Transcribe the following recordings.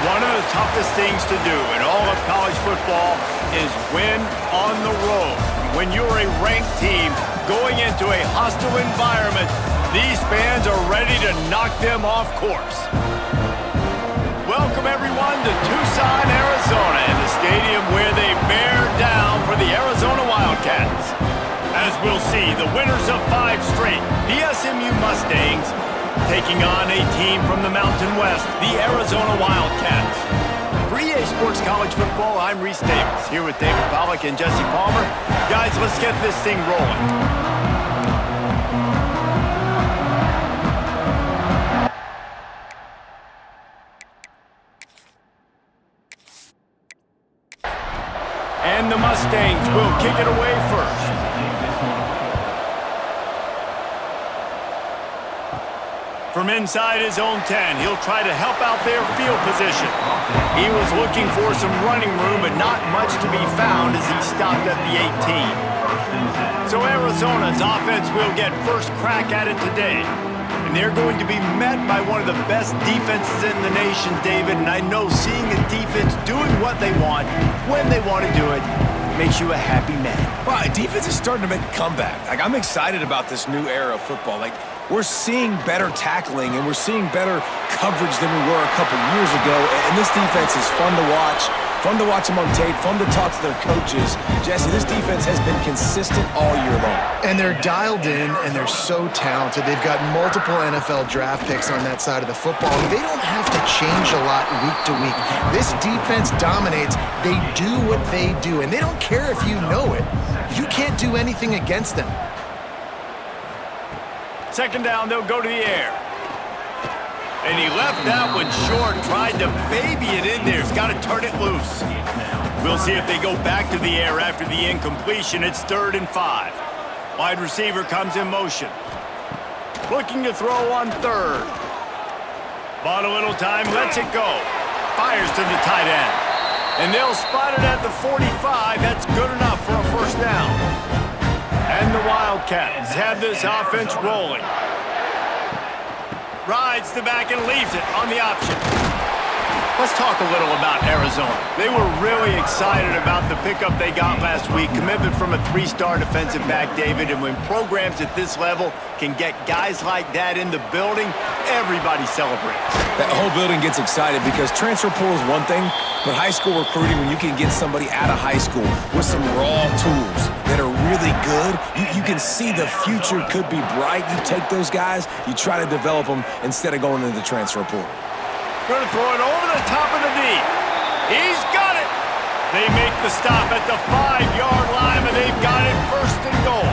One of the toughest things to do in all of college football is win on the road. When you're a ranked team going into a hostile environment, these fans are ready to knock them off course. Welcome, everyone, to Tucson, Arizona, in the stadium where they bear down for the Arizona Wildcats. As we'll see, the winners of 5 straight, the SMU Mustangs, taking on a team from the Mountain West, the Arizona Wildcats. For EA Sports College Football, I'm Reese Davis, here with David Pollack and Jesse Palmer. Guys, let's get this thing rolling. And the Mustangs will kick it away first. From inside his own 10, he'll try to help out their field position. He was looking for some running room, but not much to be found as he stopped at the 18. So Arizona's offense will get first crack at it today. And they're going to be met by one of the best defenses in the nation, David. And I know seeing a defense doing what they want, when they want to do it, makes you a happy man. Well, defense is starting to make a comeback. I'm excited about this new era of football. We're seeing better tackling and we're seeing better coverage than we were a couple years ago. And this defense is fun to watch them on tape, fun to talk to their coaches. Jesse, this defense has been consistent all year long. And they're dialed in and they're so talented. They've got multiple NFL draft picks on that side of the football. They don't have to change a lot week to week. This defense dominates. They do what they do, and they don't care if you know it. You can't do anything against them. Second down, they'll go to the air. And he left that one short, tried to baby it in there. He's got to turn it loose. We'll see if they go back to the air after the incompletion. It's 3rd and 5. Wide receiver comes in motion. Looking to throw on 3rd. Bought a little time, lets it go. Fires to the tight end. And they'll spot it at the 45. That's good enough for a first down. And the Wildcats have this offense rolling. Rides the back and leaves it on the option. Let's talk a little about Arizona. They were really excited about the pickup they got last week. Commitment from a 3-star defensive back, David. And when programs at this level can get guys like that in the building, everybody celebrates. That whole building gets excited because transfer portal is one thing, but high school recruiting, when you can get somebody out of high school with some raw tools that are really good, you can see the future could be bright. You take those guys, you try to develop them instead of going into the transfer portal. Going to throw it over the top of the knee. He's got it. They make the stop at the 5-yard line, and they've got it 1st and goal.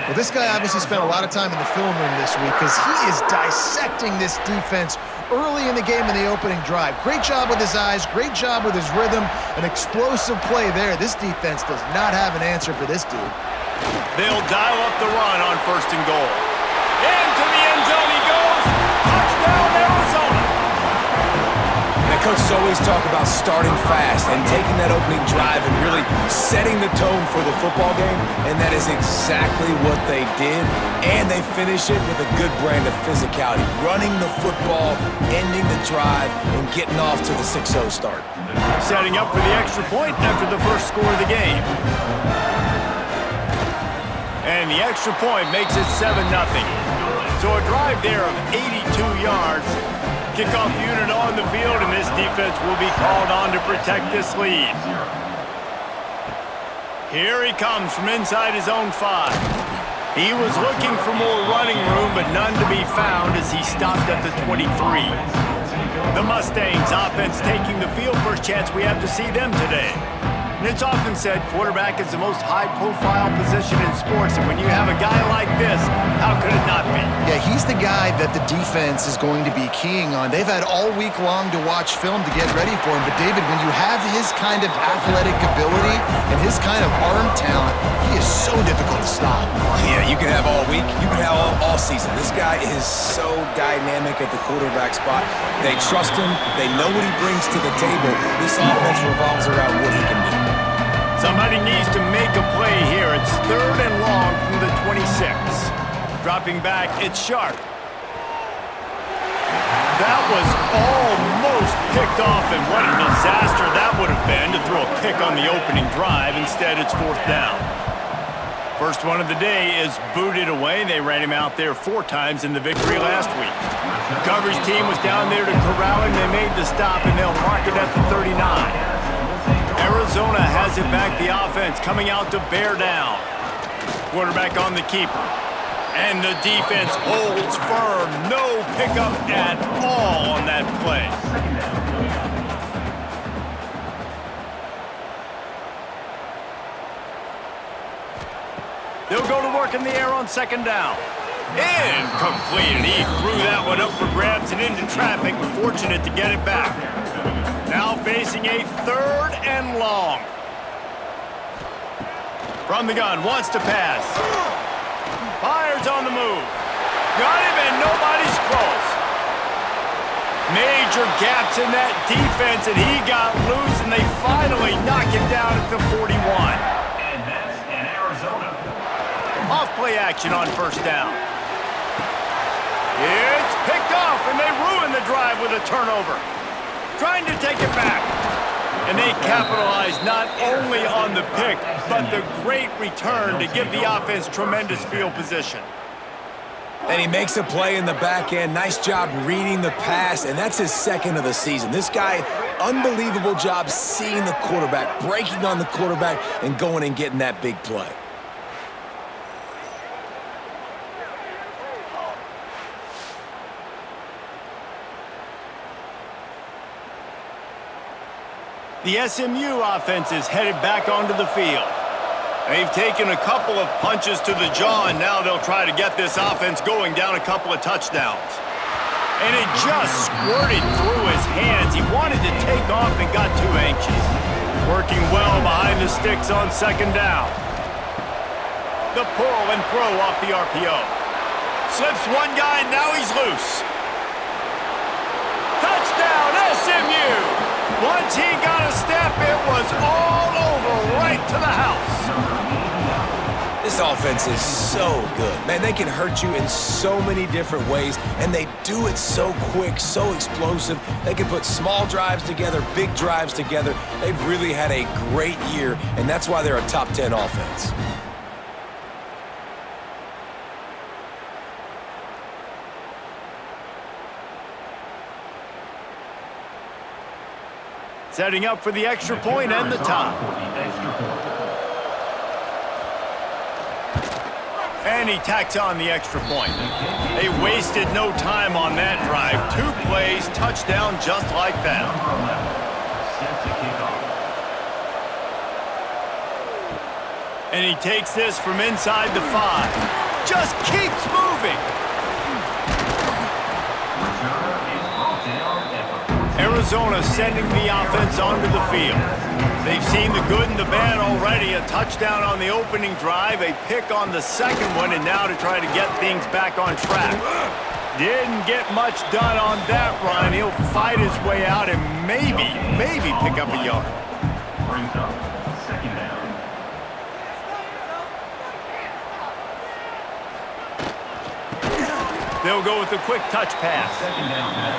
Well, this guy obviously spent a lot of time in the film room this week because he is dissecting this defense early in the game in the opening drive. Great job with his eyes, great job with his rhythm, an explosive play there. This defense does not have an answer for this dude. They'll dial up the run on 1st and goal. Into the end zone he goes. Touchdown, Arizona. Coaches always talk about starting fast and taking that opening drive and really setting the tone for the football game, and that is exactly what they did, and they finish it with a good brand of physicality, running the football, ending the drive, and getting off to the 6-0 start. Setting up for the extra point after the first score of the game. And the extra point makes it 7-0. So a drive there of 82 yards. Kickoff unit on the field, and this defense will be called on to protect this lead. Here he comes from inside his own 5. He was looking for more running room, but none to be found as he stopped at the 23. The Mustangs offense taking the field. First chance we have to see them today. And it's often said quarterback is the most high-profile position in sports, and when you have a guy like this, how could it not be? Yeah, he's the guy that the defense is going to be keying on. They've had all week long to watch film to get ready for him, but David, when you have his kind of athletic ability and his kind of arm talent, he is so difficult to stop. Yeah, you can have all week, you can have all season. This guy is so dynamic at the quarterback spot. They trust him, they know what he brings to the table. This offense revolves around what he can do. Somebody needs to make a play here. It's 3rd and long from the 26. Dropping back, it's Sharp. That was almost picked off, and what a disaster that would have been to throw a pick on the opening drive. Instead, it's 4th down. First one of the day is booted away. They ran him out there 4 times in the victory last week. The coverage team was down there to corral him. They made the stop, and they'll mark it at the 39. Arizona has it back, the offense coming out to bear down. Quarterback on the keeper. And the defense holds firm. No pickup at all on that play. They'll go to work in the air on 2nd down. Incomplete, and he threw that one up for grabs and into traffic, but fortunate to get it back. Now facing a 3rd and long. From the gun, wants to pass. Fires on the move. Got him, and nobody's close. Major gaps in that defense, and he got loose, and they finally knock him down at the 41. Off-play action on 1st down. It's picked off, and they ruin the drive with a turnover. Trying to take it back. And they capitalize not only on the pick, but the great return to give the offense tremendous field position. And he makes a play in the back end. Nice job reading the pass, and that's his 2nd of the season. This guy, unbelievable job seeing the quarterback, breaking on the quarterback, and going and getting that big play. The SMU offense is headed back onto the field. They've taken a couple of punches to the jaw, and now they'll try to get this offense going down a couple of touchdowns. And it just squirted through his hands. He wanted to take off and got too anxious. Working well behind the sticks on 2nd down. The pull and throw off the RPO. Slips one guy, and now he's loose. Touchdown, SMU! Once he got a step, it was all over, right to the house. This offense is so good. Man, they can hurt you in so many different ways, and they do it so quick, so explosive. They can put small drives together, big drives together. They've really had a great year, and that's why they're a top 10 offense. Setting up for the extra point and the tie. And he tacks on the extra point. They wasted no time on that drive. 2 plays, touchdown just like that. And he takes this from inside the 5. Just keeps moving. Arizona sending the offense onto the field. They've seen the good and the bad already. A touchdown on the opening drive, a pick on the 2nd one, and now to try to get things back on track. Didn't get much done on that run. He'll fight his way out and maybe pick up a yard. Brings up 2nd down. They'll go with a quick touch pass.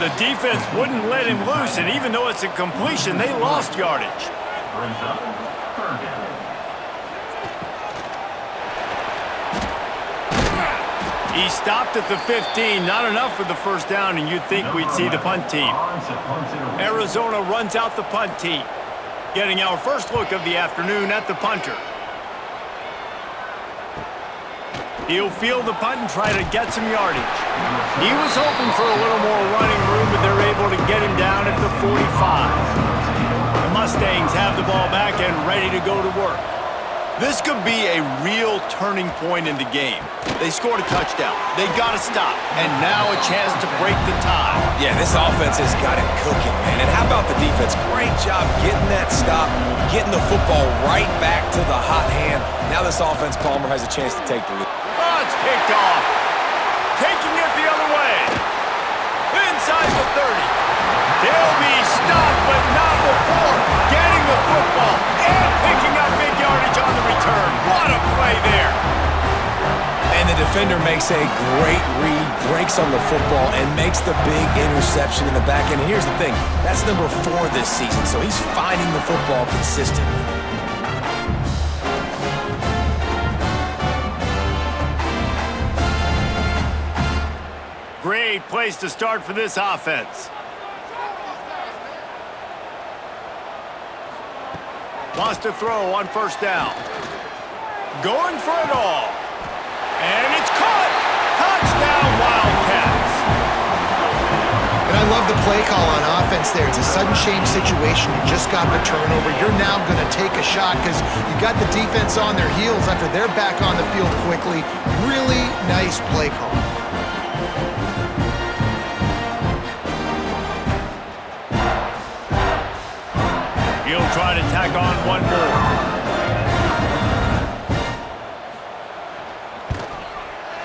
The defense wouldn't let him loose, and even though it's a completion, they lost yardage. Brings up 3rd down. He stopped at the 15, not enough for the 1st down, and you'd think we'd see the punt team. Arizona runs out the punt team, getting our first look of the afternoon at the punter. He'll field the punt and try to get some yardage. He was hoping for a little more running room, but they're able to get him down at the 45. The Mustangs have the ball back and ready to go to work. This could be a real turning point in the game. They scored a touchdown. They got to stop, and now a chance to break the tie. Yeah, this offense has got it cooking, man. And how about the defense? Great job getting that stop, getting the football right back to the hot hand. Now this offense, Palmer, has a chance to take the lead. Oh, it's picked off. Taking it the other way. Inside the 30. They'll be stopped, but not before getting the football and picking up big yardage on the return. What a play there. And the defender makes a great read, breaks on the football, and makes the big interception in the back end. And here's the thing, that's number 4 this season, so he's finding the football consistently. Great place to start for this offense. Wants to throw on first down. Going for it all. And it's caught! Touchdown, Wildcats! And I love the play call on offense there. It's a sudden change situation. You just got the turnover. You're now going to take a shot because you got the defense on their heels after they're back on the field quickly. Really nice play call. He'll try to tack on one more.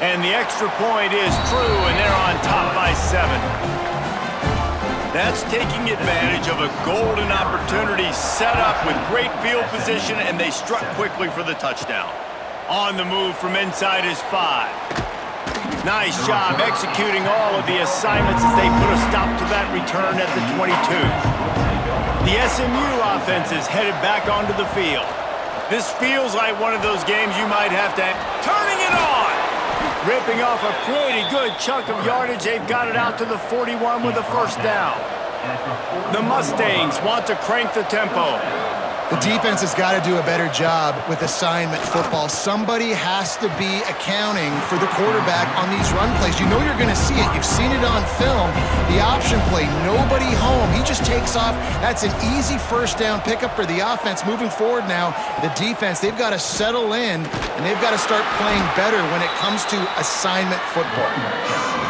And the extra point is true, and they're on top by 7. That's taking advantage of a golden opportunity set up with great field position, and they struck quickly for the touchdown. On the move from inside is 5. Nice job executing all of the assignments as they put a stop to that return at the 22. The SMU offense is headed back onto the field. This feels like one of those games you might have to... Turning it on! Ripping off a pretty good chunk of yardage. They've got it out to the 41 with a first down. The Mustangs want to crank the tempo. The defense has got to do a better job with assignment football. Somebody has to be accounting for the quarterback on these run plays. You know you're going to see it. You've seen it on film. The option play, nobody home. He just takes off. That's an easy first down pickup for the offense. Moving forward now, the defense, they've got to settle in, and they've got to start playing better when it comes to assignment football.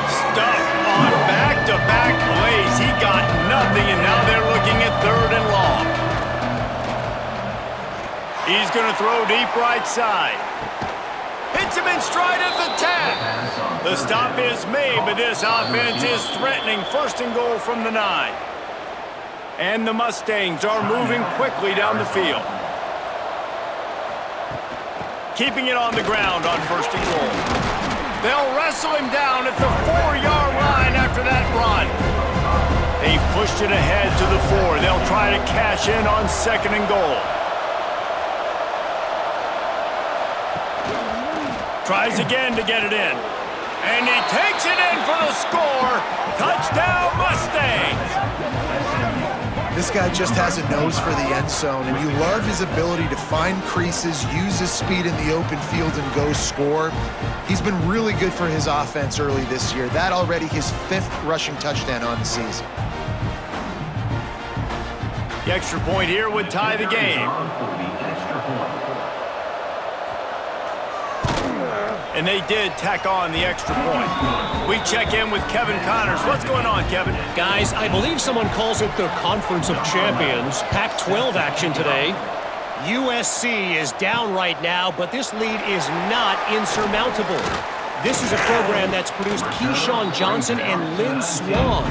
Stuffed on back-to-back plays. He got nothing, and now they're looking at 3rd and long. He's going to throw deep right side. Hits him in stride of the 10. The stop is made, but this offense is threatening 1st and goal from the 9. And the Mustangs are moving quickly down the field. Keeping it on the ground on 1st and goal. They'll wrestle him down at the 4-yard line after that run. They've pushed it ahead to the 4. They'll try to cash in on 2nd and goal. Tries again to get it in. And he takes it in for the score. Touchdown, Mustangs! This guy just has a nose for the end zone, and you love his ability to find creases, use his speed in the open field, and go score. He's been really good for his offense early this year. That already his 5th rushing touchdown on the season. The extra point here would tie the game. And they did tack on the extra point. We check in with Kevin Connors. What's going on, Kevin? Guys, I believe someone calls it the Conference of Champions. Pac-12 action today. USC is down right now, but this lead is not insurmountable. This is a program that's produced Keyshawn Johnson and Lynn Swan.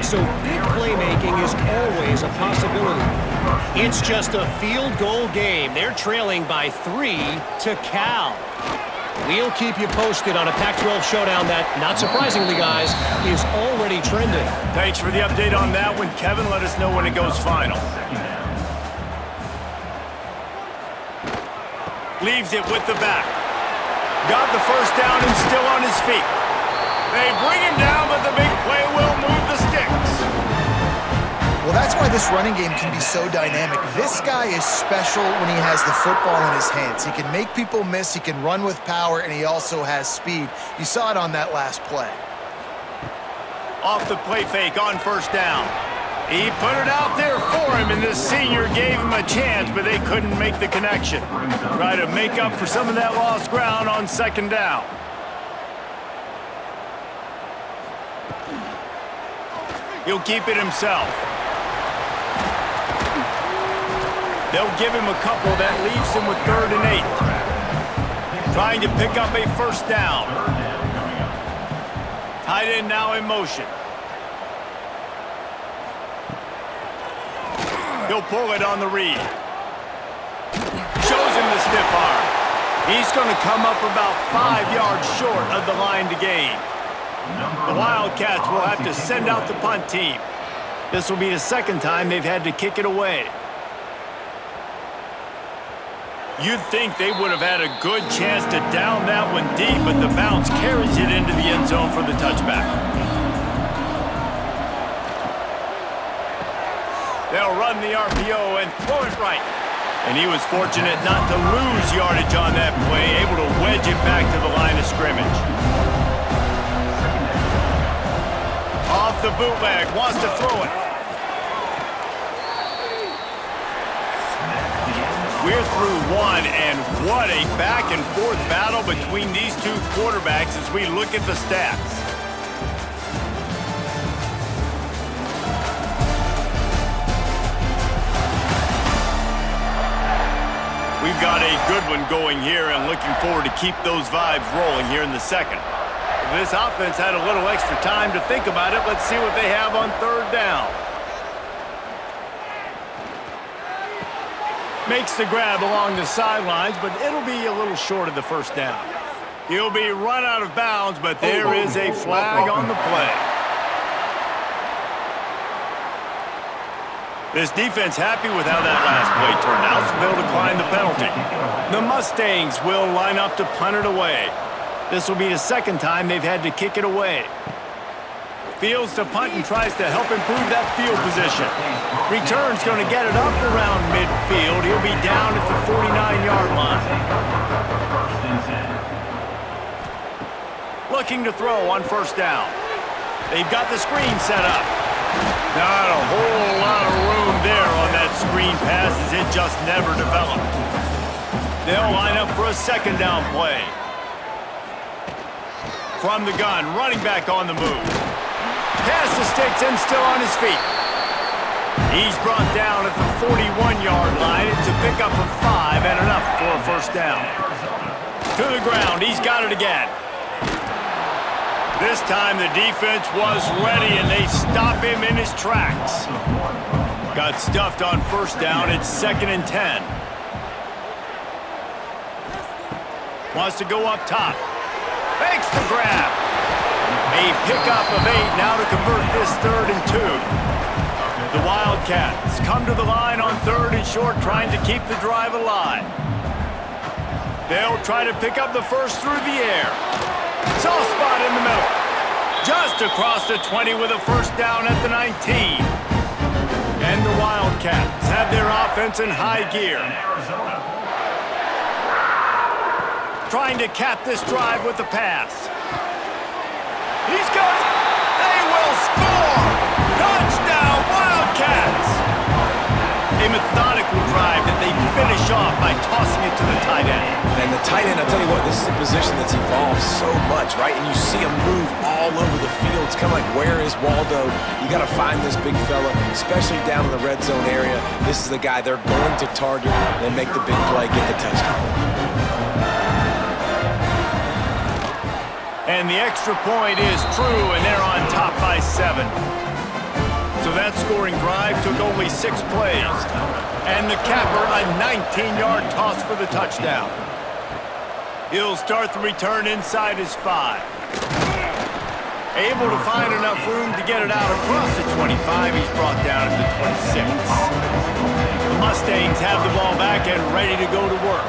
So big playmaking is always a possibility. It's just a field goal game. They're trailing by 3 to Cal. We'll keep you posted on a Pac-12 showdown that, not surprisingly, guys, is already trending. Thanks for the update on that one, Kevin. Let us know when it goes final. Leaves it with the back. Got the first down and still on his feet. They bring him down, but the big play will move the sticks. Well, that's why this running game can be so dynamic. This guy is special when he has the football in his hands. He can make people miss, he can run with power, and he also has speed. You saw it on that last play. Off the play fake on first down. He put it out there for him, and the senior gave him a chance, but they couldn't make the connection. Try to make up for some of that lost ground on 2nd down. He'll keep it himself. They'll give him a couple that leaves him with 3rd and 8. Trying to pick up a first down. Tight end now in motion. He'll pull it on the read. Shows him the stiff arm. He's going to come up about 5 yards short of the line to gain. The Wildcats will have to send out the punt team. This will be the second time they've had to kick it away. You'd think they would have had a good chance to down that one deep, but the bounce carries it into the end zone for the touchback. They'll run the RPO and throw it right. And he was fortunate not to lose yardage on that play, able to wedge it back to the line of scrimmage. Off the bootleg, wants to throw it. We're through one, and what a back-and-forth battle between these two quarterbacks as we look at the stats. We've got a good one going here and looking forward to keep those vibes rolling here in the second. If this offense had a little extra time to think about it, let's see what they have on third down. Makes the grab along the sidelines, but it'll be a little short of the first down. He'll be run out of bounds, but there is a flag on the play. This defense happy with how that last play turned out, so they'll decline the penalty. The Mustangs will line up to punt it away. This will be the second time they've had to kick it away. Fields to punt and tries to help improve that field position. Return's going to get it up around midfield. He'll be down at the 49-yard line. Looking to throw on first down. They've got the screen set up. Not a whole lot of room there on that screen pass as it just never developed. They'll line up for a second down play. From the gun, running back on the move. Pass the sticks and still on his feet. He's brought down at the 41-yard line. It's a pickup of 5 and enough for a first down. To the ground, he's got it again. This time the defense was ready and they stop him in his tracks. Got stuffed on first down. It's 2nd and 10. Wants to go up top. Makes the grab. A pickup of 8 now to convert this 3rd and 2. The Wildcats come to the line on 3rd and short, trying to keep the drive alive. They'll try to pick up the first through the air. Soft spot in the middle. Just across the 20 with a first down at the 19. And the Wildcats have their offense in high gear. Trying to cap this drive with the pass. He's got it. They will score. Touchdown, Wildcats. A methodical drive that they finish off by tossing it to the tight end. And the tight end, I'll tell you what, this is a position that's evolved so much, right? And you see him move all over the field. It's kind of like, where is Waldo? You got to find this big fella, especially down in the red zone area. This is the guy they're going to target and make the big play, get the touchdown. And the extra point is true, and they're on top by 7. So that scoring drive took only 6 plays. And the capper, a 19-yard toss for the touchdown. He'll start the return inside his 5. Able to find enough room to get it out across the 25. He's brought down at the 26. The Mustangs have the ball back and ready to go to work.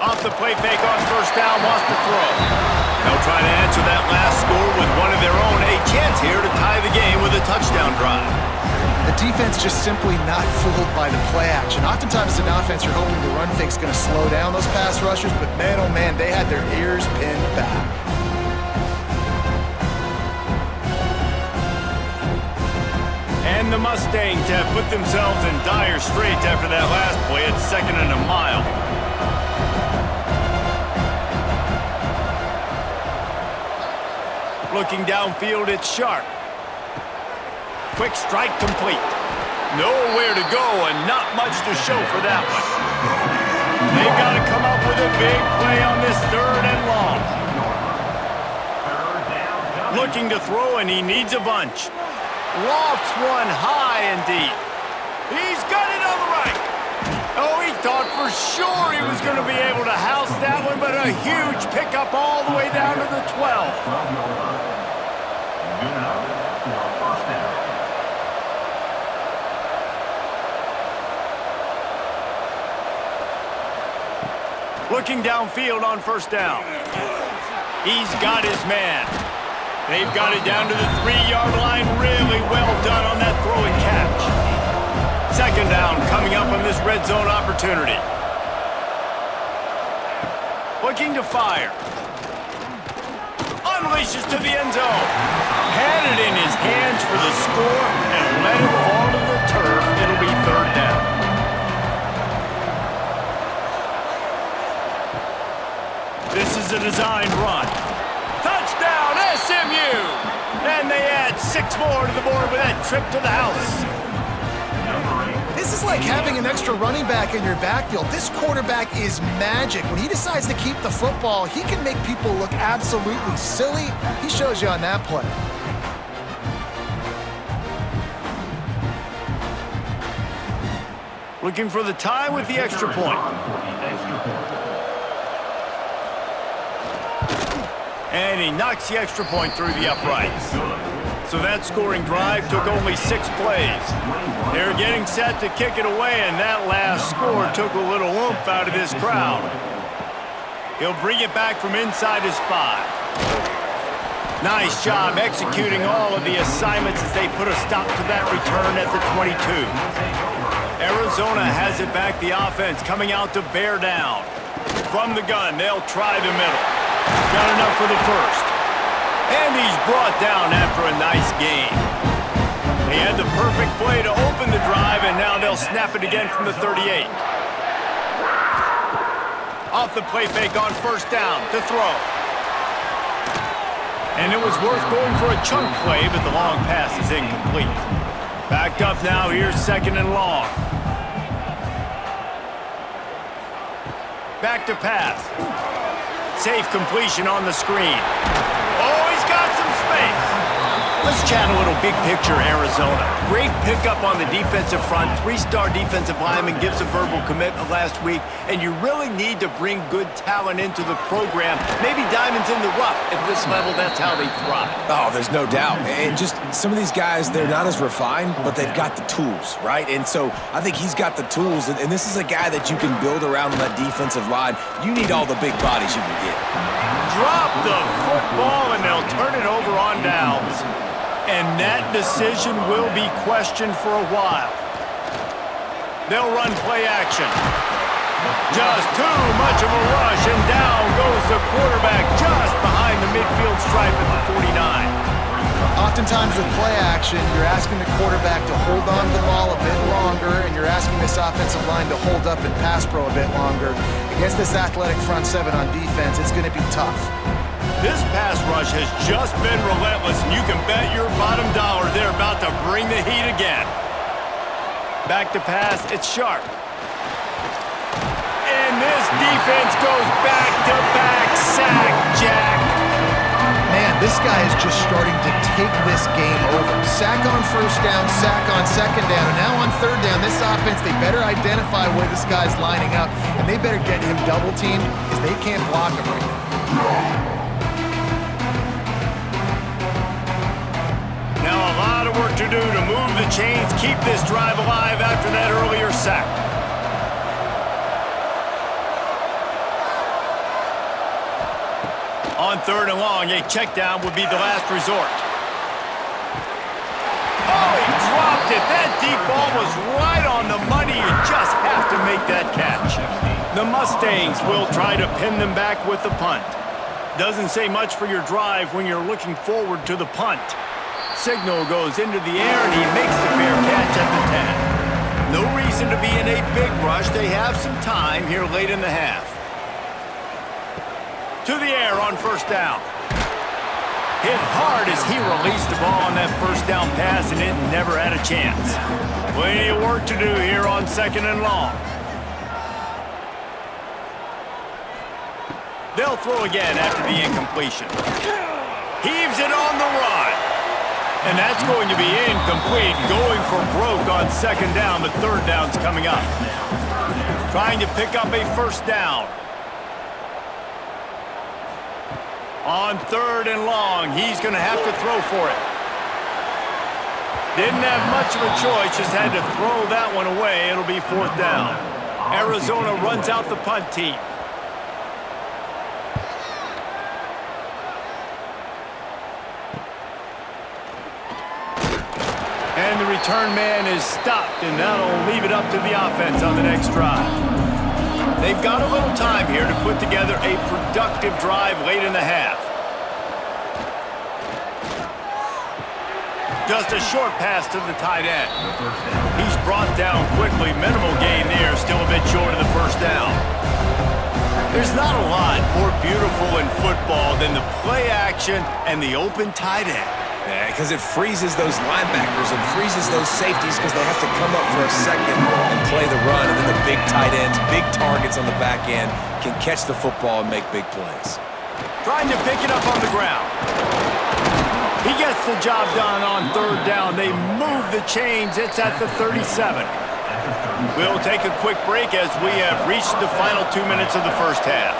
Off the play fake on first down, wants to throw. They'll try to answer that last score with one of their own. A chance here to tie the game with a touchdown drive. The defense just simply not fooled by the play action. Oftentimes in offense, you're hoping the run fake's going to slow down those pass rushers, but man, oh man, they had their ears pinned back. And the Mustangs have put themselves in dire straits after that last play. It's 2nd and a mile. Looking downfield, it's Sharp. Quick strike complete. Nowhere to go and not much to show for that one. They've got to come up with a big play on this 3rd and long. Looking to throw, and he needs a bunch. Lofts one high and deep. He's got it on the right. Oh, he thought for for sure he was going to be able to house that one, but a huge pickup all the way down to the 12. 12-yard line. Good enough for a first down. Looking downfield on first down. He's got his man. They've got it down to the 3-yard line. Really well done on that throw and catch. Second down coming up on this red zone opportunity. Looking to fire. Unleashes to the end zone. Had it in his hands for the score and let it fall to the turf. It'll be third down. This is a designed run. Touchdown, SMU! And they add 6 more to the board with that trip to the house. This is like having an extra running back in your backfield. This quarterback is magic. When he decides to keep the football, he can make people look absolutely silly. He shows you on that play. Looking for the tie with the extra point. And he knocks the extra point through the uprights. So that scoring drive took only 6 plays. They're getting set to kick it away, and that last score took a little oomph out of this crowd. He'll bring it back from inside his 5. Nice job executing all of the assignments as they put a stop to that return at the 22. Arizona has it back, the offense coming out to bear down. From the gun, they'll try the middle. Got enough for the first. And he's brought down after a nice gain. They had the perfect play to open the drive, and now they'll snap it again from the 38. Off the play fake on first down to throw. And it was worth going for a chunk play, but the long pass is incomplete. Backed up now, here's second and long. Back to pass. Safe completion on the screen. Oh, he's got some space. Let's chat a little big picture Arizona. Great pickup on the defensive front. 3-star defensive lineman gives a verbal commitment last week, and you really need to bring good talent into the program. Maybe diamonds in the rough. At this level, that's how they thrive. Oh, there's no doubt. And just some of these guys, they're not as refined, but they've got the tools, right? And so I think he's got the tools, and this is a guy that you can build around on that defensive line. You need all the big bodies you can get. Drop the football, and they'll turn it over on downs. And that decision will be questioned for a while. They'll run play action. Just too much of a rush, and down goes the quarterback just behind the midfield stripe at the 49. Oftentimes with play action, you're asking the quarterback to hold on to the ball a bit longer, and you're asking this offensive line to hold up and pass pro a bit longer. Against this athletic front seven on defense, it's going to be tough. This pass rush has just been relentless, and you can bet your bottom dollar they're about to bring the heat again. Back to pass, it's sharp. And this defense goes back-to-back sack, Jack. Man, this guy is just starting to take this game over. Sack on first down, sack on second down, and now on third down, this offense, they better identify where this guy's lining up, and they better get him double-teamed because they can't block him right now. Now a lot of work to do to move the chains, keep this drive alive after that earlier sack. On third and long, a check down would be the last resort. Oh, he dropped it. That deep ball was right on the money. You just have to make that catch. The Mustangs will try to pin them back with the punt. Doesn't say much for your drive when you're looking forward to the punt. Signal goes into the air, and he makes the fair catch at the 10. No reason to be in a big rush. They have some time here late in the half. To the air on first down. Hit hard as he released the ball on that first down pass, and it never had a chance. Plenty of work to do here on second and long. They'll throw again after the incompletion. Heaves it on the run. And that's going to be incomplete, going for broke on second down. The third down's coming up. Trying to pick up a first down. On 3rd and long, he's going to have to throw for it. Didn't have much of a choice, just had to throw that one away. It'll be 4th down. Arizona runs out the punt team. And the return man is stopped, and that'll leave it up to the offense on the next drive. They've got a little time here to put together a productive drive late in the half. Just a short pass to the tight end. He's brought down quickly. Minimal gain there, still a bit short of the first down. There's not a lot more beautiful in football than the play action and the open tight end. Yeah, because it freezes those linebackers and freezes those safeties because they have to come up for a second and play the run. And then the big tight ends, big targets on the back end can catch the football and make big plays. Trying to pick it up on the ground. He gets the job done on 3rd down. They move the chains. It's at the 37. We'll take a quick break as we have reached the final 2 minutes of the first half.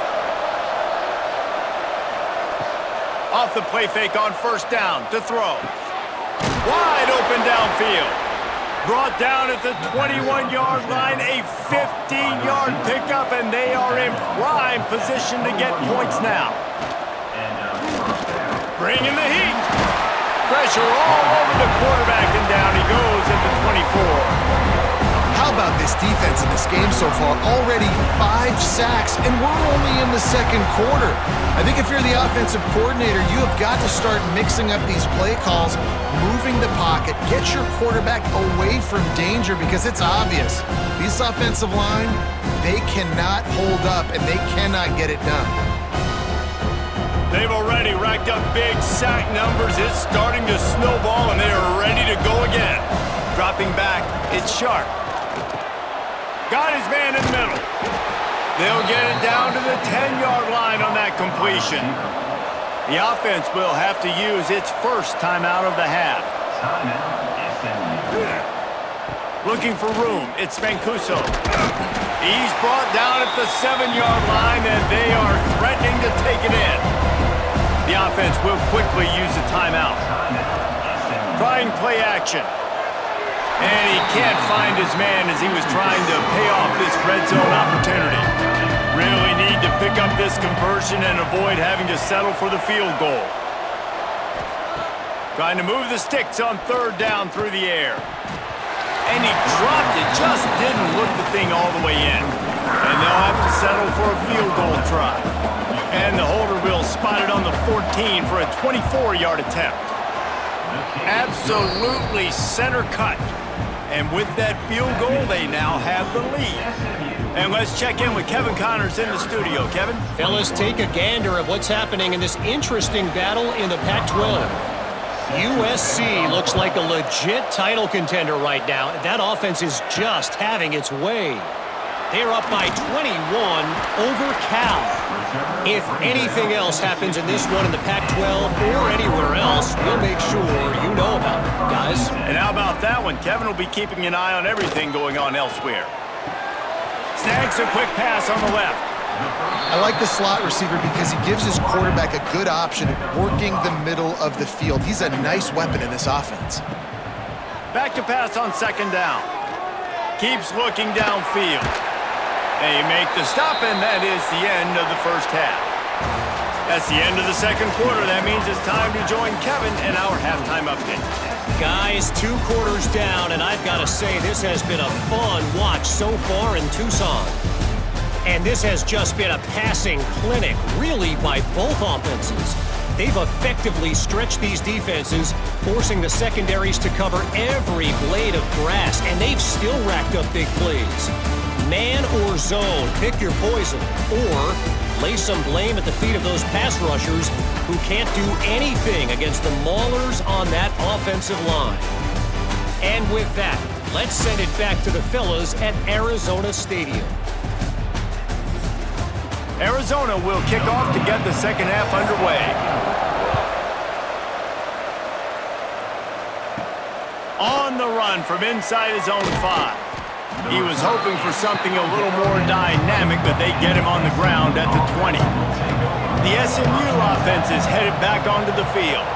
Off the play fake on 1st down to throw. Wide open downfield. Brought down at the 21-yard line, a 15-yard pickup, and they are in prime position to get points now. Bringing the heat. Pressure all over the quarterback, and down he goes at the 24. How about this defense in this game so far? Already 5 sacks, and we're only in the 2nd quarter. I think if you're the offensive coordinator, you have got to start mixing up these play calls, moving the pocket, get your quarterback away from danger because it's obvious. This offensive line, they cannot hold up, and they cannot get it done. They've already racked up big sack numbers. It's starting to snowball, and they are ready to go again. Dropping back, it's Sharp. Got his man in the middle. They'll get it down to the 10-yard line on that completion. The offense will have to use its first timeout of the half. Looking for room, it's Mancuso. He's brought down at the 7-yard line, and they are threatening to take it in. The offense will quickly use a timeout. Trying play action. And he can't find his man as he was trying to pay off this red zone opportunity. Really need to pick up this conversion and avoid having to settle for the field goal. Trying to move the sticks on 3rd down through the air. And he dropped it, just didn't look the thing all the way in. And they'll have to settle for a field goal try. And the holder will spot it on the 14 for a 24-yard attempt. Absolutely center cut. And with that field goal, they now have the lead. And let's check in with Kevin Connors in the studio. Kevin? Fellas, take a gander at what's happening in this interesting battle in the Pac-12. USC looks like a legit title contender right now. That offense is just having its way. They're up by 21 over Cal. If anything else happens in this one in the Pac-12 or anywhere else, we'll make sure you know about it, guys. And how about that one? Kevin will be keeping an eye on everything going on elsewhere. Snags a quick pass on the left. I like the slot receiver because he gives his quarterback a good option working the middle of the field. He's a nice weapon in this offense. Back to pass on 2nd down. Keeps looking downfield. They make the stop, and that is the end of the first half. That's the end of the 2nd quarter. That means it's time to join Kevin in our halftime update. Guys, 2 quarters down, and I've got to say this has been a fun watch so far in Tucson. And this has just been a passing clinic, really, by both offenses. They've effectively stretched these defenses, forcing the secondaries to cover every blade of grass, and they've still racked up big plays. Man or zone, pick your poison, or lay some blame at the feet of those pass rushers who can't do anything against the maulers on that offensive line. And with that, let's send it back to the fellas at Arizona Stadium. Arizona will kick off to get the second half underway. On the run from inside his own 5. He was hoping for something a little more dynamic, but they get him on the ground at the 20. The SMU offense is headed back onto the field.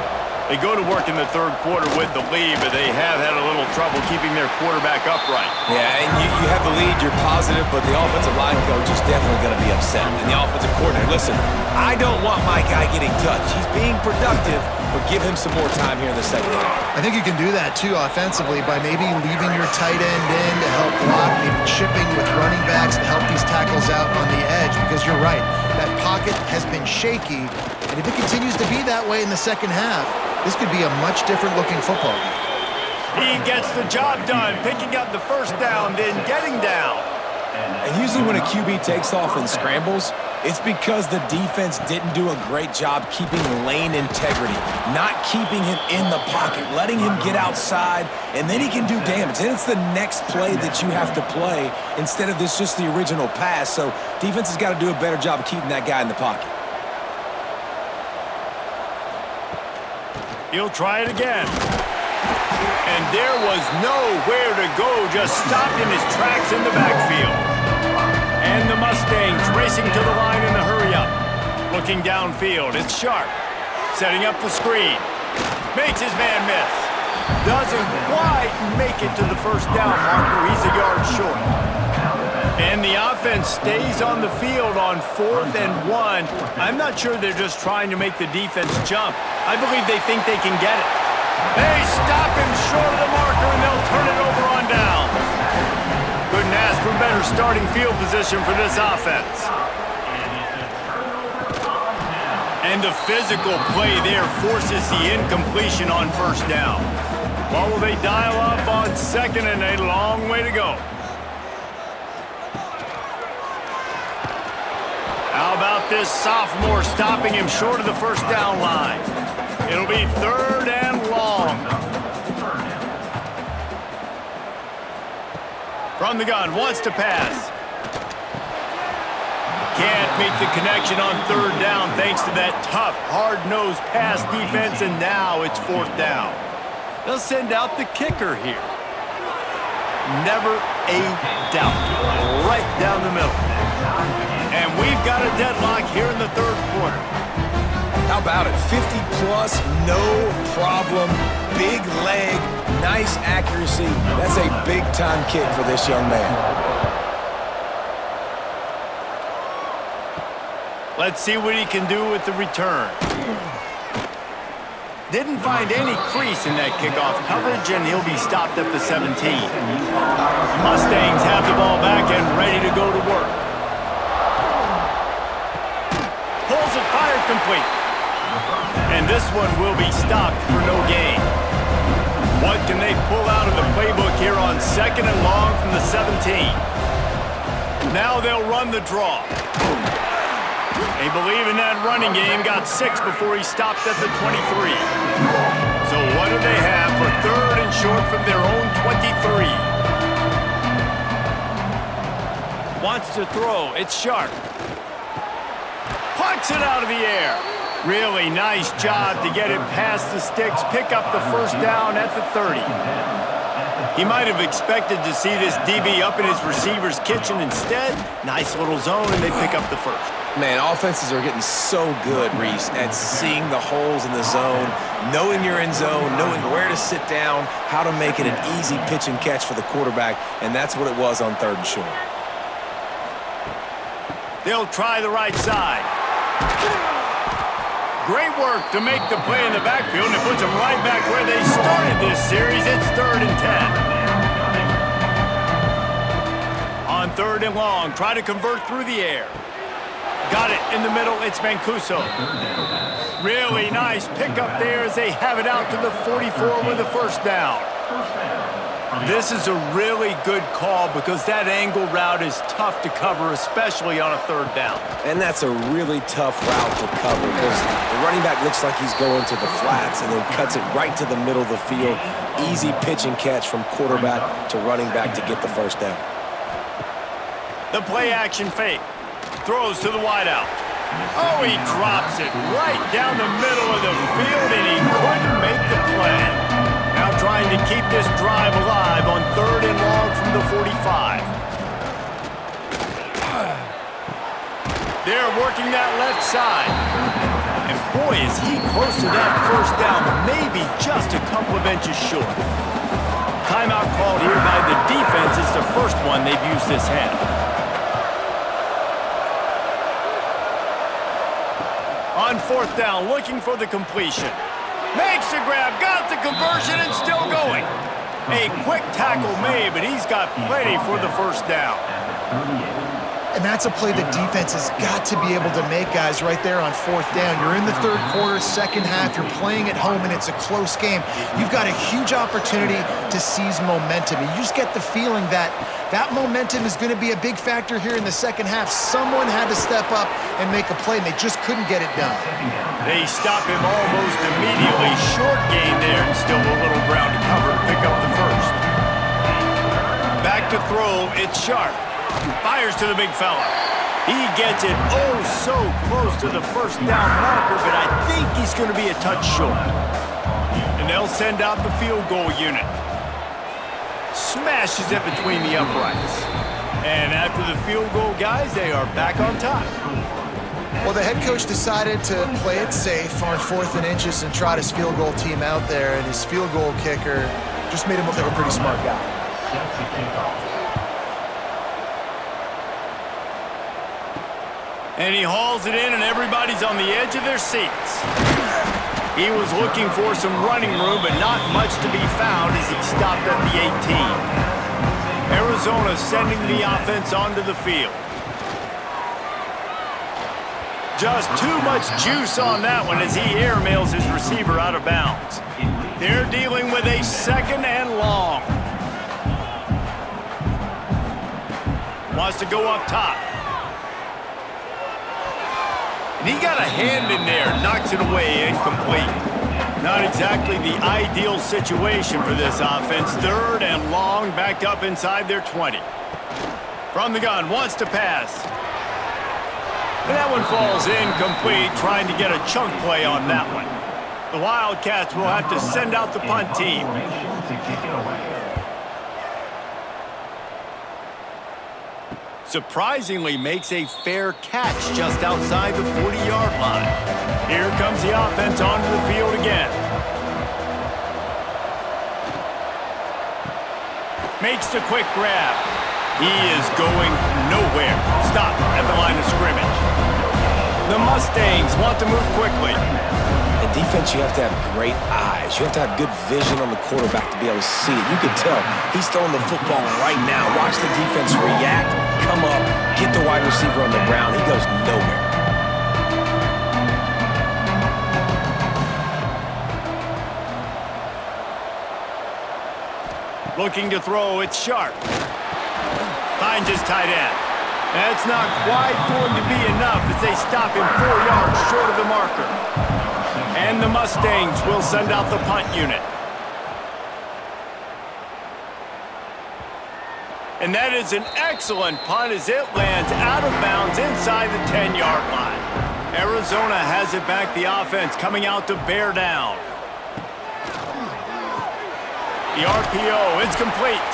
They go to work in the third quarter with the lead, but they have had a little trouble keeping their quarterback upright. Yeah, and you have the lead, you're positive, but the offensive line coach is definitely going to be upset. And the offensive coordinator, listen, I don't want my guy getting touched. He's being productive, but give him some more time here in the second half. I think you can do that, too, offensively, by maybe leaving your tight end in to help block, maybe chipping with running backs to help these tackles out on the edge, because you're right, that pocket has been shaky, and if it continues to be that way in the second half, this could be a much different-looking football game. He gets the job done, picking up the first down, then getting down. And usually when a QB takes off and scrambles, it's because the defense didn't do a great job keeping lane integrity, not keeping him in the pocket, letting him get outside, and then he can do damage. And it's the next play that you have to play instead of this just the original pass. So defense has got to do a better job of keeping that guy in the pocket. He'll try it again. And there was nowhere to go, just stopped in his tracks in the backfield. And the Mustangs racing to the line in a hurry-up. Looking downfield, it's Sharp. Setting up the screen. Makes his man miss. Doesn't quite make it to the first down marker. He's a yard short. And the offense stays on the field on 4th and 1. I'm not sure they're just trying to make the defense jump. I believe they think they can get it. They stop him short of the marker, and they'll turn it over on downs. Couldn't ask for better starting field position for this offense. And the physical play there forces the incompletion on first down. What will they dial up on second, and a long way to go. How about this sophomore stopping him short of the first down line? It'll be 3rd and long. From the gun, wants to pass. Can't make the connection on 3rd down thanks to that tough, hard-nosed pass defense, and now it's 4th down. They'll send out the kicker here. Never a doubt. Right down the middle. And we've got a deadlock here in the third quarter. How about it? 50-plus, no problem. Big leg, nice accuracy. That's a big-time kick for this young man. Let's see what he can do with the return. Didn't find any crease in that kickoff coverage, and he'll be stopped at the 17. The Mustangs have the ball back and ready to go to work. Pulls it, fired complete. And this one will be stopped for no gain. What can they pull out of the playbook here on 2nd and long from the 17? Now they'll run the draw. They believe in that running game, got 6 before he stopped at the 23. So what do they have for 3rd and short from their own 23? Wants to throw, it's Sharp. Pucks it out of the air. Really nice job to get it past the sticks, pick up the first down at the 30. He might have expected to see this DB up in his receiver's kitchen. Instead, nice little zone, and they pick up the first. Man, offenses are getting so good, Reese, at seeing the holes in the zone, knowing you're in zone, knowing where to sit down, how to make it an easy pitch and catch for the quarterback, and that's what it was on 3rd and short. They'll try the right side. Great work to make the play in the backfield, and it puts them right back where they started this series. It's 3rd and 10. On 3rd and long, try to convert through the air. Got it in the middle, it's Mancuso. Really nice pickup there as they have it out to the 44 with the first down. This is a really good call because that angle route is tough to cover, especially on a 3rd down. And that's a really tough route to cover because the running back looks like he's going to the flats and then cuts it right to the middle of the field. Easy pitch and catch from quarterback to running back to get the first down. The play action fake. Throws to the wideout. Oh, he drops it right down the middle of the field, and he couldn't make the play. Now trying to keep this drive alive on 3rd and long from the 45. working that left side. And boy, is he close to that first down, maybe just a couple of inches short. Timeout called here by the defense. It's the first one they've used this half. On fourth down, looking for the completion. Makes the grab, got the conversion, and still going. A quick tackle made, but he's got plenty for the first down. And that's a play the defense has got to be able to make, guys, right there on fourth down. You're in the third quarter, second half. You're playing at home, and it's a close game. You've got a huge opportunity to seize momentum. You just get the feeling that that momentum is going to be a big factor here in the second half. Someone had to step up and make a play, and they just couldn't get it done. They stop him almost immediately. Short gain there, and still a little ground to cover to pick up the first. Back to throw, it's Sharp. Fires to the big fella. He gets it oh so close to the first down marker, but I think he's going to be a touch short. And they'll send out the field goal unit. Smashes it between the uprights. And after the field goal, guys, they are back on top. Well, the head coach decided to play it safe on 4th and inches and trot his field goal team out there, and his field goal kicker just made him look like a pretty smart guy. And he hauls it in, and everybody's on the edge of their seats. He was looking for some running room, but not much to be found as he stopped at the 18. Arizona sending the offense onto the field. Just too much juice on that one as he airmails his receiver out of bounds. They're dealing with a second and long. Wants to go up top. And he got a hand in there, knocks it away, incomplete. Not exactly the ideal situation for this offense. Third and long, backed up inside their 20. From the gun, wants to pass. And that one falls incomplete, trying to get a chunk play on that one. The Wildcats will have to send out the punt team. Surprisingly makes a fair catch just outside the 40-yard line. Here comes the offense onto the field again. Makes the quick grab. He is going nowhere. Stop at the line of scrimmage. The Mustangs want to move quickly. In defense, you have to have great eyes. You have to have good vision on the quarterback to be able to see it. You can tell he's throwing the football right now. Watch the defense react, come up, get the wide receiver on the ground. He goes nowhere. Looking to throw, it's Sharp. Finds his tight end. That's not quite going to be enough as they stop him 4 yards short of the marker. And the Mustangs will send out the punt unit. And that is an excellent punt as it lands out of bounds inside the 10-yard line. Arizona has it back, the offense coming out to bear down. The RPO, it's complete.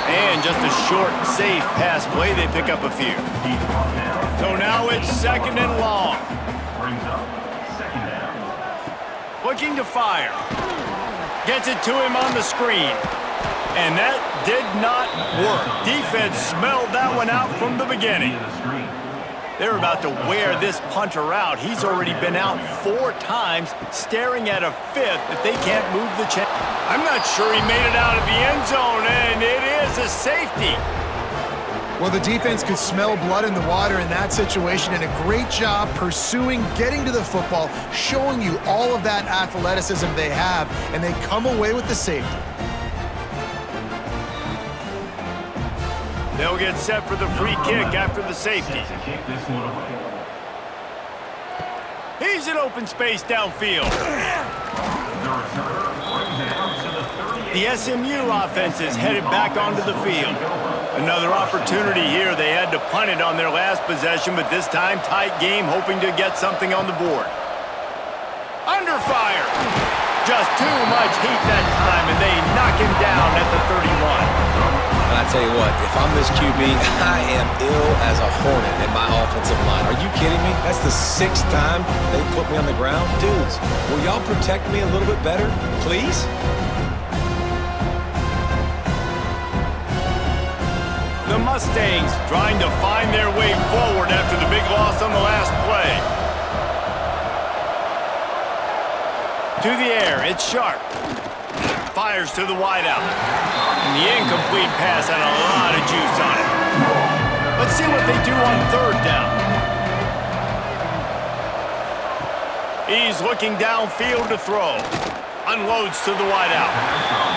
And just a short, safe pass play, they pick up a few. So now it's second and long. Looking to fire. Gets it to him on the screen. And that did not work. Defense smelled that one out from the beginning. They're about to wear this punter out. He's already been out 4 times, staring at a 5th if they can't move the chain. I'm not sure he made it out of the end zone, and it is a safety. Well, the defense could smell blood in the water in that situation, and a great job pursuing, getting to the football, showing you all of that athleticism they have, and they come away with the safety. They'll get set for the free kick after the safety. He's in open space downfield. The SMU offense is headed back onto the field. Another opportunity here. They had to punt it on their last possession, but this time tight game, hoping to get something on the board. Under fire. Just too much heat that time, and they knock him down at the 31. That's Tell you what, if I'm this QB, I am ill as a hornet in my offensive line. Are you kidding me? That's the 6th time they put me on the ground. Dudes, will y'all protect me a little bit better, please? The Mustangs trying to find their way forward after the big loss on the last play. To the air, it's Sharp. Fires to the wideout. And the incomplete pass had a lot of juice on it. Let's see what they do on 3rd down. He's looking downfield to throw. Unloads to the wideout.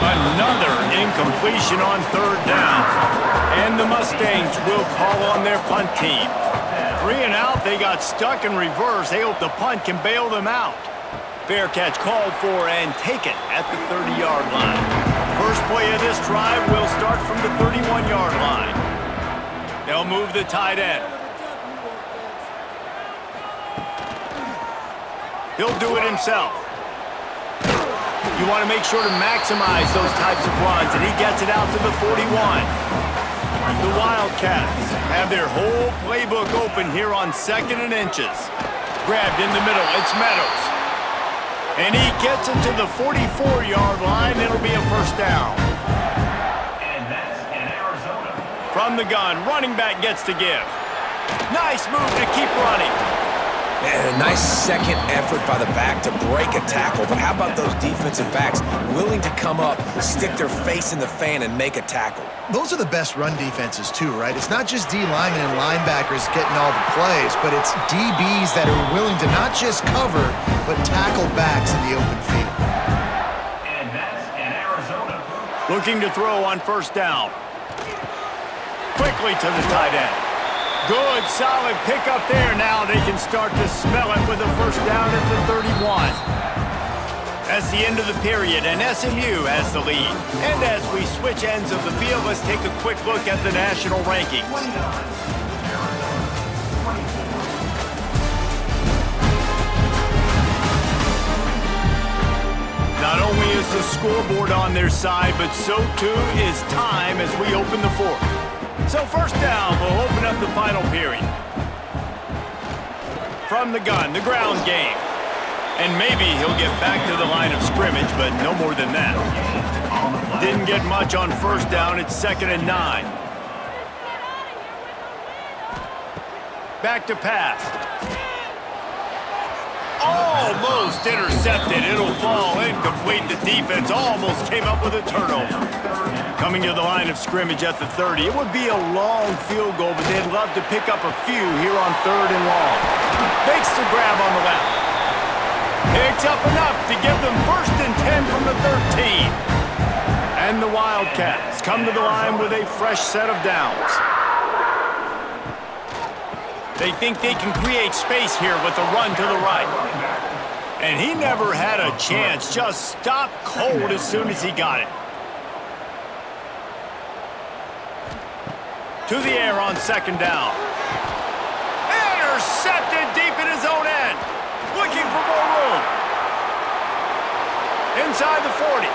Another incompletion on 3rd down. And the Mustangs will call on their punt team. 3 and out, they got stuck in reverse. They hope the punt can bail them out. Fair catch called for and taken at the 30-yard line. First play of this drive will start from the 31-yard line. They'll move the tight end. He'll do it himself. You want to make sure to maximize those types of runs, and he gets it out to the 41. The Wildcats have their whole playbook open here on 2nd and inches. Grabbed in the middle, it's Meadows. And he gets it to the 44-yard line. It'll be a first down. And that's in Arizona. From the gun, running back gets to give. Nice move to keep running. And a nice second effort by the back to break a tackle. But how about those defensive backs willing to come up, stick their face in the fan, and make a tackle? Those are the best run defenses, too, right? It's not just D linemen and linebackers getting all the plays, but it's DBs that are willing to not just cover, but tackle backs in the open field. And that's in Arizona. Looking to throw on 1st down. Quickly to the tight end. Good, solid pickup there. Now they can start to smell it with a first down at the 31. That's the end of the period, and SMU has the lead. And as we switch ends of the field, let's take a quick look at the national rankings. Not only is the scoreboard on their side, but so too is time as we open the 4th. So 1st down will open up the final period. From the gun, the ground game. And maybe he'll get back to the line of scrimmage, but no more than that. Didn't get much on 1st down. It's 2nd and 9. Back to pass. Almost intercepted. It'll fall incomplete. The defense almost came up with a turnover. Coming to the line of scrimmage at the 30. It would be a long field goal, but they'd love to pick up a few here on 3rd and long. Makes the grab on the left. Picks up enough to give them 1st and 10 from the 13. And the Wildcats come to the line with a fresh set of downs. They think they can create space here with a run to the right. And he never had a chance. Just stopped cold as soon as he got it. To the air on 2nd down. Intercepted deep in his own end. Looking for more room. Inside the 40.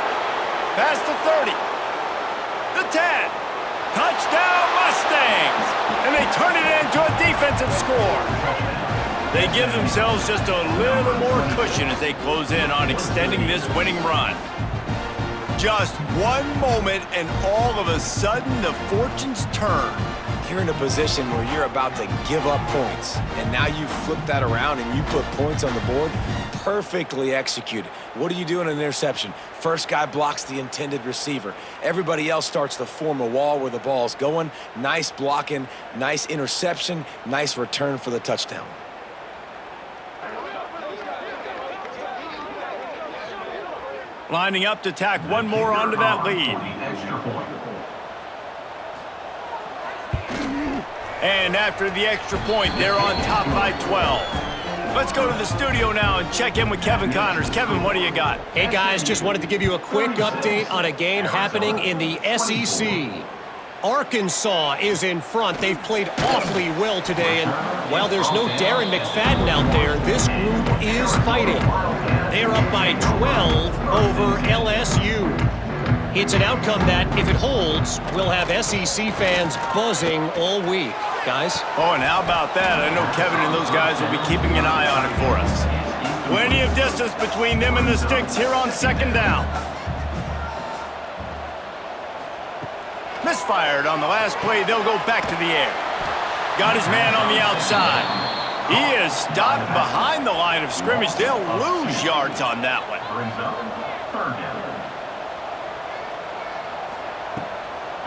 Past the 30. The 10. Touchdown Mustangs. And they turn it into a defensive score. They give themselves just a little more cushion as they close in on extending this winning run. Just one moment, and all of a sudden, the fortunes turn. You're in a position where you're about to give up points, and now you flip that around and you put points on the board. Perfectly executed. What do you do in an interception? First guy blocks the intended receiver. Everybody else starts to form a wall where the ball's going. Nice blocking, nice interception, nice return for the touchdown. Lining up to tack one more onto that lead. And after the extra point, they're on top by 12. Let's go to the studio now and check in with Kevin Connors. Kevin, what do you got? Hey, guys, just wanted to give you a quick update on a game happening in the SEC. Arkansas is in front. They've played awfully well today, and while there's no Darren McFadden out there, this group is fighting. They're up by 12 over LSU. It's an outcome that, if it holds, will have SEC fans buzzing all week. Guys? Oh, and how about that? I know Kevin and those guys will be keeping an eye on it for us. Plenty of distance between them and the sticks here on second down. Misfired on the last play. They'll go back to the air. Got his man on the outside. He is stopped behind the line of scrimmage. They'll lose yards on that one.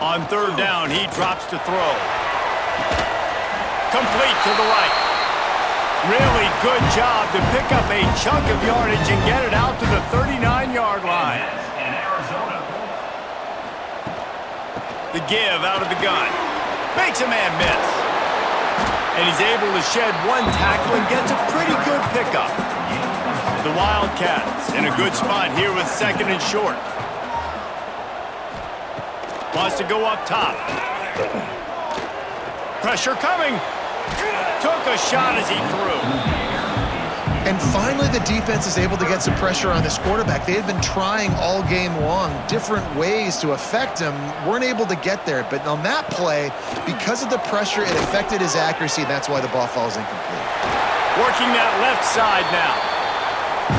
On third down, he drops to throw. Complete to the right. Really good job to pick up a chunk of yardage and get it out to the 39-yard line. The give out of the gun. Makes a man miss. And he's able to shed one tackle and gets a pretty good pickup. The Wildcats in a good spot here with second and short. Wants to go up top. Pressure coming. Took a shot as he threw. And finally, the defense is able to get some pressure on this quarterback. They had been trying all game long different ways to affect him. Weren't able to get there. But on that play, because of the pressure, it affected his accuracy. That's why the ball falls incomplete. Working that left side now.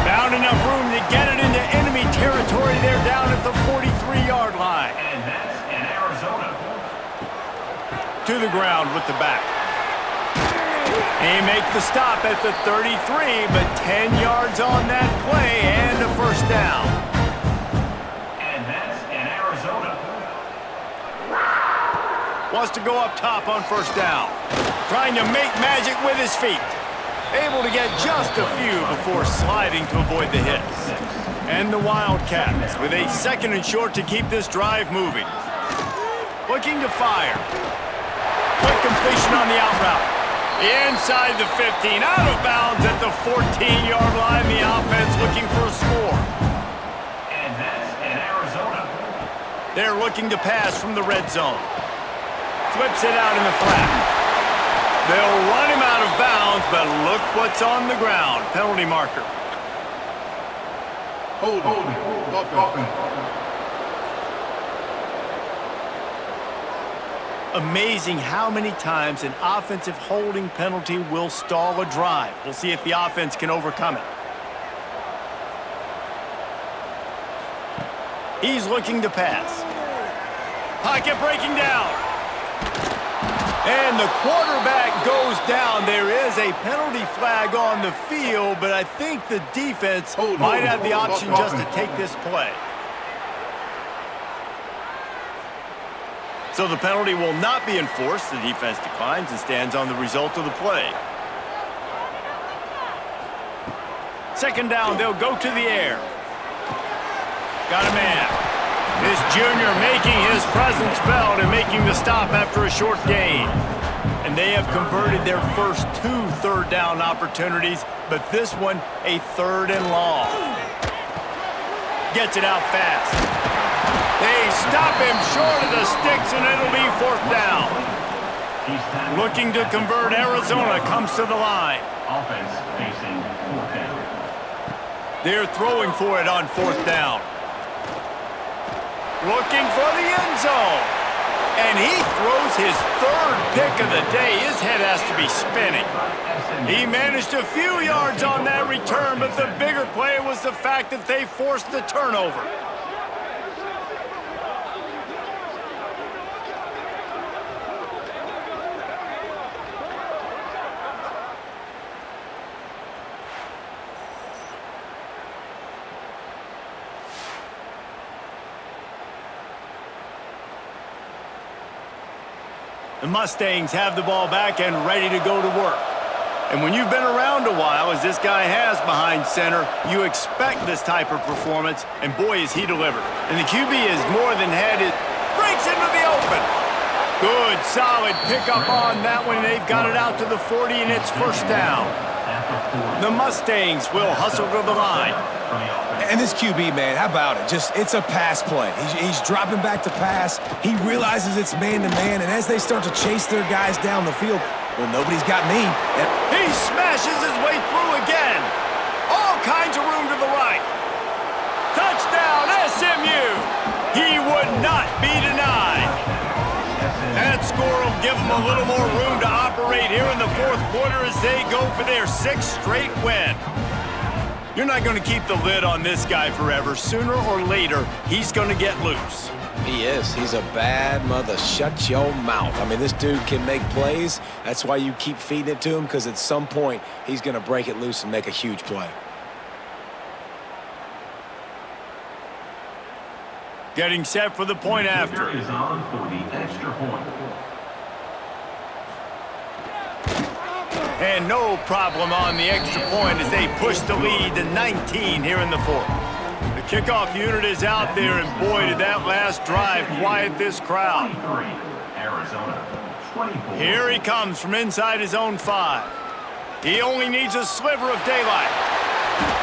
Found enough room to get it into enemy territory. They're down at the 43-yard line. And that's in Arizona. To the ground with the back. He makes the stop at the 33, but 10 yards on that play and a first down. And that's in Arizona. Wants to go up top on first down. Trying to make magic with his feet. Able to get just a few before sliding to avoid the hits. And the Wildcats with a second and short to keep this drive moving. Looking to fire. Quick completion on the out route. Inside the 15, out of bounds at the 14-yard line. The offense looking for a score. And that's in Arizona. They're looking to pass from the red zone. Flips it out in the flat. They'll run him out of bounds, but look what's on the ground. Penalty marker. Amazing how many times an offensive holding penalty will stall a drive. We'll see if the offense can overcome it. He's looking to pass. Pocket breaking down. And the quarterback goes down. There is a penalty flag on the field, but I think the defense might have the option just to take this play. So the penalty will not be enforced. The defense declines and stands on the result of the play. Second down, they'll go to the air. Got a man. This junior making his presence felt and making the stop after a short gain. And they have converted their first 2 third down opportunities, but this one a third and long. Gets it out fast. They stop him short of the sticks, and it'll be fourth down. Looking to convert, Arizona comes to the line. Offense facing fourth down. They're throwing for it on fourth down. Looking for the end zone. And he throws his third pick of the day. His head has to be spinning. He managed a few yards on that return, but the bigger play was the fact that they forced the turnover. The Mustangs have the ball back and ready to go to work. And when you've been around a while, as this guy has behind center, you expect this type of performance, and boy, is he delivered. And the QB is more than headed. Breaks into the open. Good, solid pickup on that one. They've got it out to the 40, and it's first down. The Mustangs will hustle to the line. And this QB, man, how about it? It's a pass play. He's dropping back to pass. He realizes it's man-to-man, and as they start to chase their guys down the field, well, nobody's got me. He smashes his way through again. All kinds of room to the right. Touchdown, SMU. He would not be denied. That score will give them a little more room to operate here in the fourth quarter as they go for their 6th straight win. You're not going to keep the lid on this guy forever. Sooner or later, he's going to get loose. He is. He's a bad mother. Shut your mouth. I mean, this dude can make plays. That's why you keep feeding it to him, because at some point, he's going to break it loose and make a huge play. Getting set for the point after. Is on for the extra point. And no problem on the extra point as they push the lead to 19 here in the fourth. The kickoff unit is out there, and boy, did that last drive quiet this crowd. 23, Arizona. 24. Here he comes from inside his own 5. He only needs a sliver of daylight.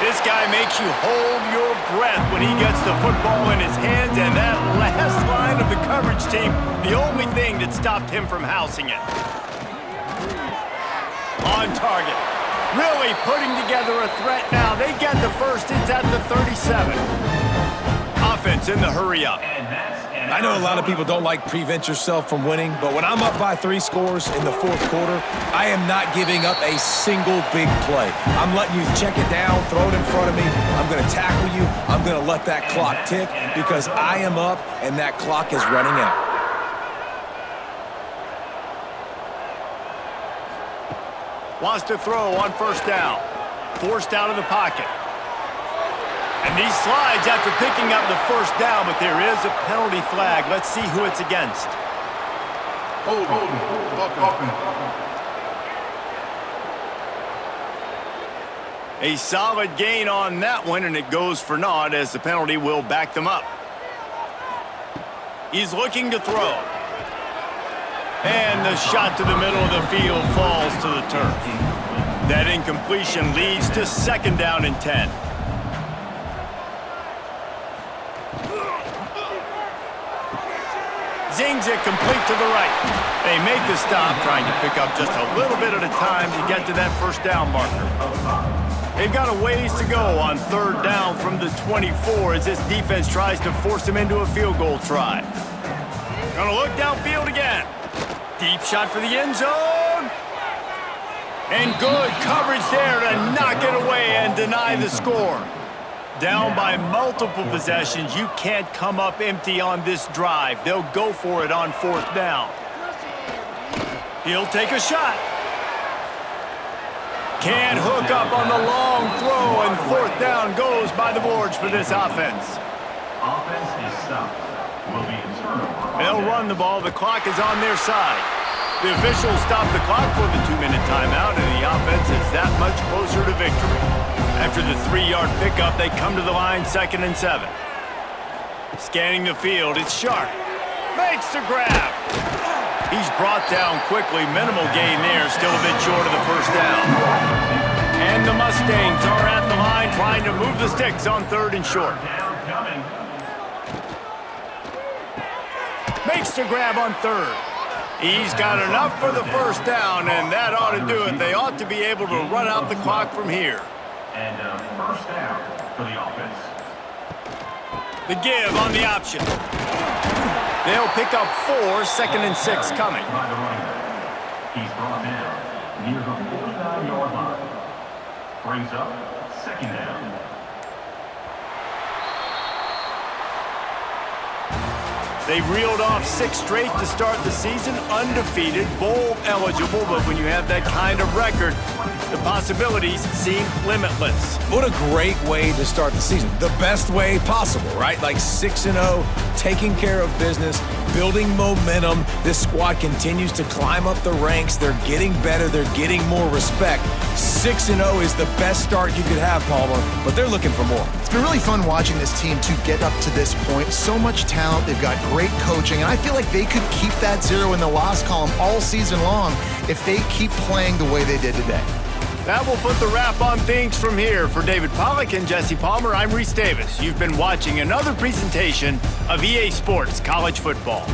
This guy makes you hold your breath when he gets the football in his hands, and that last line of the coverage team, the only thing that stopped him from housing it. On target. Really putting together a threat now. They get the first. It's at the 37. Offense in the hurry up. I know a lot of people don't like prevent yourself from winning, but when I'm up by 3 scores in the fourth quarter, I am not giving up a single big play. I'm letting you check it down, throw it in front of me. I'm going to tackle you. I'm going to let that clock tick because I am up and that clock is running out. Wants to throw on first down. Forced out of the pocket. And he slides after picking up the first down, but there is a penalty flag. Let's see who it's against. A solid gain on that one, and it goes for naught as the penalty will back them up. He's looking to throw. And the shot to the middle of the field falls to the turf. That incompletion leads to 2nd down and 10. Zings it complete to the right. They make the stop, trying to pick up just a little bit at a time to get to that first down marker. They've got a ways to go on 3rd down from the 24 as this defense tries to force them into a field goal try. Gonna look downfield again. Deep shot for the end zone. And good coverage there to knock it away and deny the score. Down by multiple possessions. You can't come up empty on this drive. They'll go for it on 4th down. He'll take a shot. Can't hook up on the long throw, and 4th down goes by the boards for this offense. Offense is stopped. Will be a turnover. They'll run the ball. The clock is on their side. The officials stop the clock for the 2-minute timeout, and the offense is that much closer to victory. After the 3-yard pickup, they come to the line 2nd and 7. Scanning the field, it's Sharp. Makes the grab. He's brought down quickly. Minimal gain there, still a bit short of the first down. And the Mustangs are at the line trying to move the sticks on 3rd and short. Makes the grab on 3rd. He's got enough for the first down, and that ought to do it. They ought to be able to run out the clock from here. And first down for the offense. The give on the option. They'll pick up 4, 2nd and 6 coming. By the running back. He's brought down near the 49-yard line. Brings up 2nd down. They reeled off 6 straight to start the season, undefeated, bowl eligible, but when you have that kind of record, the possibilities seem limitless. What a great way to start the season. The best way possible, right? Like 6-0, taking care of business, building momentum. This squad continues to climb up the ranks. They're getting better. They're getting more respect. 6-0 is the best start you could have, Palmer, but they're looking for more. It's been really fun watching this team to get up to this point. So much talent. They've got great coaching, and I feel like they could keep that 0 in the loss column all season long if they keep playing the way they did today. That will put the wrap on things from here. For David Pollack and Jesse Palmer, I'm Reese Davis. You've been watching another presentation of EA Sports College Football.